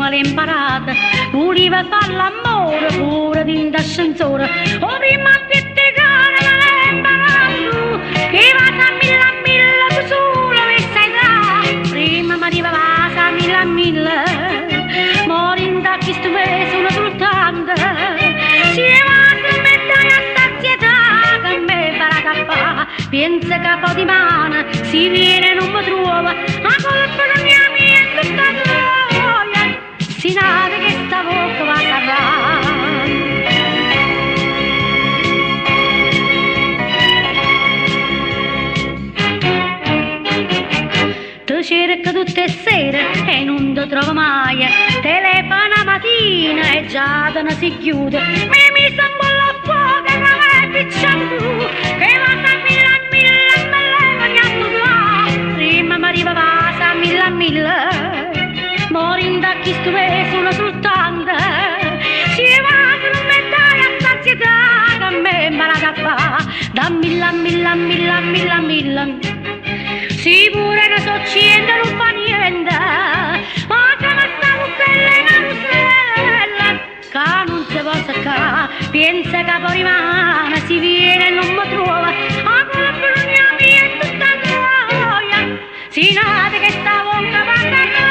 l'ha imparata, voleva fare l'amore pure in ascensore, o prima a piettegare ma l'ha imparato, che va a mille tu solo e sai già, prima mi arrivava a mille, mori da chi stuve sono soltanto, si va a mettere a sazietà, che me fa la cappa, pensa capo di mano, si viene non mi trova, a colpa non mi amica sta gioia, si nave che sta bocca va a sarrare. Ti cerco tutte le sere e non ti trovo mai, telefona mattina e già te ne si chiude, mi sta un bollo a fuoco e non è picciando, che va a mille me leva a prima mi arrivava a mille, mori da chi stuve sono soltanto, si va a non mettere a sazietà, che a me me la cappa, da mille, si pure ne so ciente non fa niente, ma come stavo bella che non si può saccare, pensa che poi rimane, si viene e non mi trova, a colpa non mi amica tutta gioia, si nate che stavo in capanna.